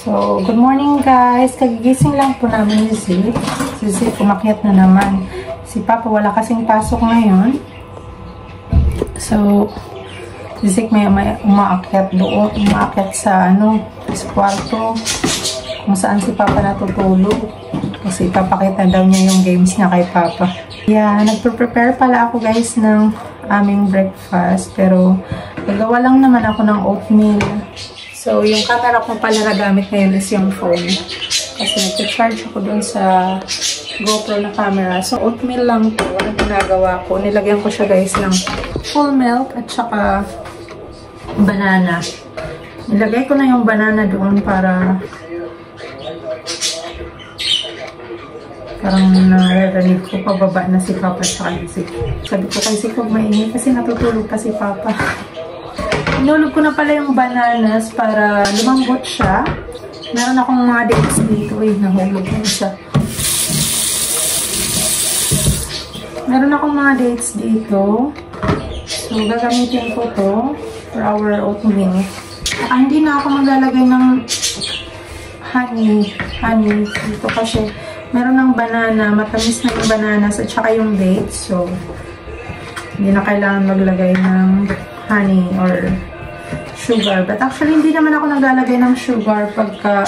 So, good morning guys. Kagigising lang po namin ni Zip. Si Zip umakyat na naman. Si Papa wala kasing pasok ngayon. So, si Zip may umaakyat doon. Umaakyat sa sa kwarto. Kung saan si Papa natutulog. Kasi papakita daw niya yung games niya kay Papa. Yeah, nagpe-prepare pala ako guys ng aming breakfast. Pero, nagawa lang naman ako ng oatmeal. So, yung camera ko pala nagamit ngayon is yung phone. Kasi nag-charge ako dun sa GoPro na camera. So, oatmeal lang po ang ginagawa ko. Nilagyan ko siya guys ng full milk at saka banana. Nilagay ko na yung banana doon para parang naririnig ko pababa na si Papa at saka si. Sabi ko kasi kung mainit kasi natutulog pa si Papa. Inulog ko na pala yung bananas para lumambot siya. Meron akong mga dates dito. Nahulog ko siya. Meron akong mga dates dito. So, gagamitin ko to for our oatmeal. Hindi na ako maglalagay ng honey dito kasi meron ng banana. Matamis na yung bananas at saka yung dates. So, hindi na kailangan maglagay ng honey or sugar. But actually, hindi naman ako naglalagay ng sugar pagka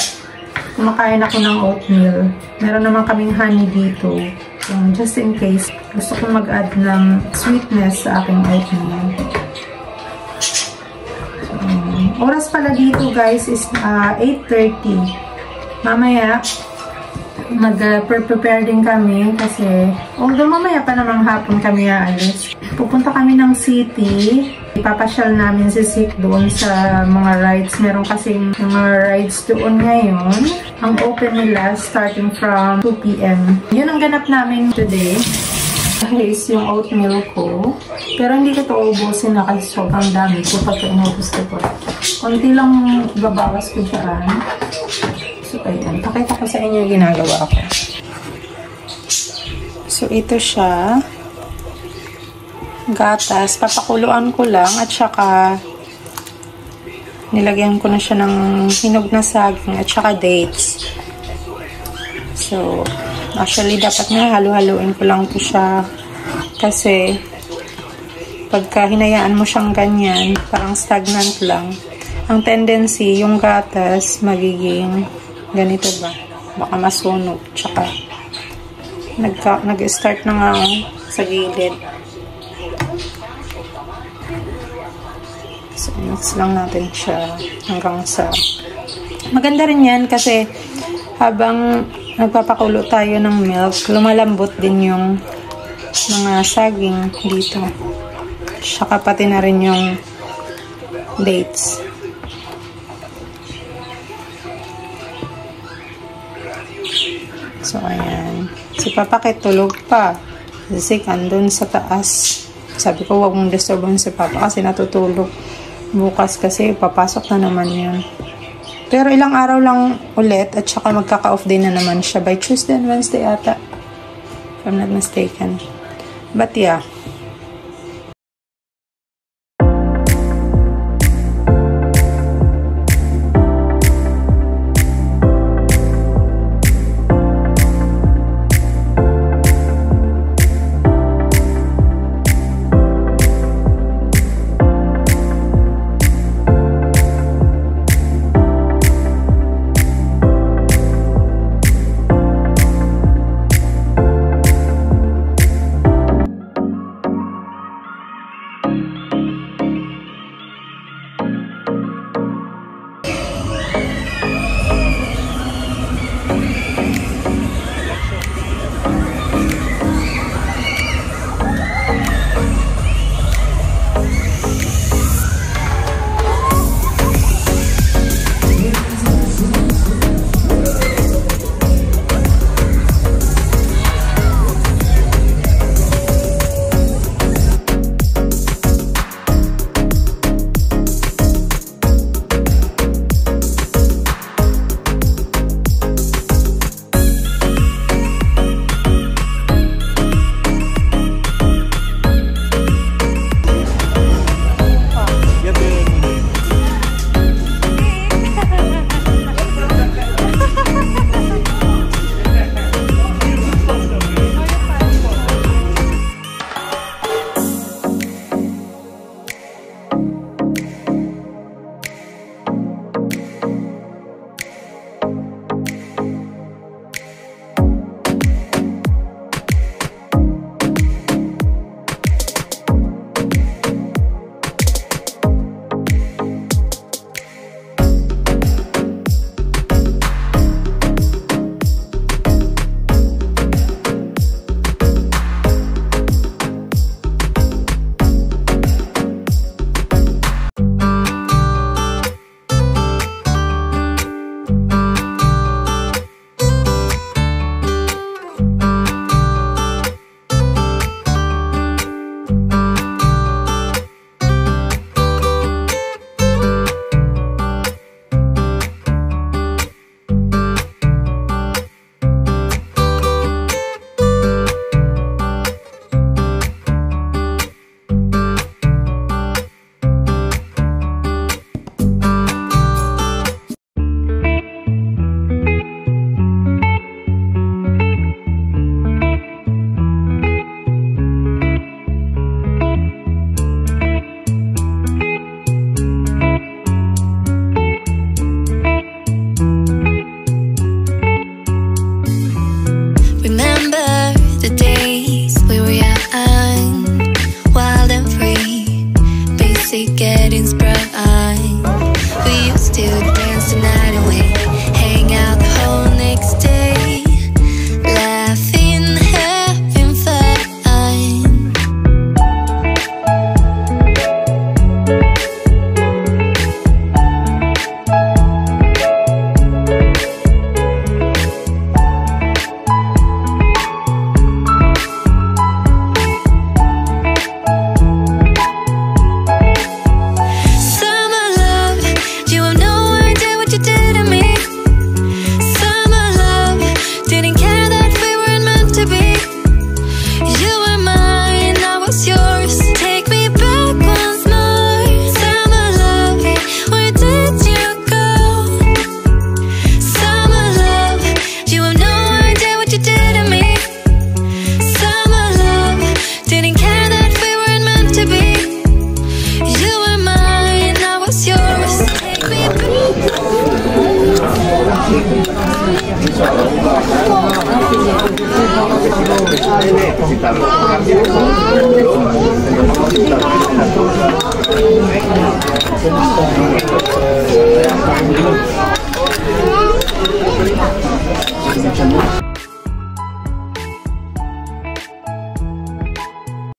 kumakain ako ng oatmeal. Meron naman kaming honey dito. So, just in case, gusto kong mag-add ng sweetness sa aking oatmeal. So, oras pala dito guys is 8:30. Mamaya, mag-prepare din kami kasi although mamaya pa namang hapon kami aalis. Pupunta kami ng city. Ipapasyal namin si Sik doon sa mga rides. Meron kasing mga rides doon ngayon. Ang open nila starting from 2 p.m. Yun ang ganap namin today. Guys, yung oatmeal ko. Pero hindi ko ito ubusin na kasi sobrang dami ko pagka inubos ko. Konti lang babawas ko dyan. So, ayan. Pakita ko sa inyo yung ginagawa ko. So, ito siya. Gatas. Papakuluan ko lang at saka nilagyan ko na siya ng hinog na saging at saka dates. So, actually, dapat nga halu-haluin ko lang po siya kasi pagka hinayaan mo siyang ganyan, parang stagnant lang. Ang tendency, yung gatas magiging ganito ba? Baka masunog. Tsaka, nag-start na nga sa gilid. So, mix lang natin siya hanggang sa... Maganda rin yan kasi habang nagpapakulo tayo ng milk, lumalambot din yung mga saging dito. Tsaka pati na rin yung dates. So, ayan. Si Papa tulog pa. Kasi andun sa taas. Sabi ko, huwag mong disturban si Papa kasi natutulog. Bukas kasi papasok na naman yun. Pero ilang araw lang ulit at saka magkaka-off day na naman siya by Tuesday and Wednesday ata. If I'm not mistaken. But yeah.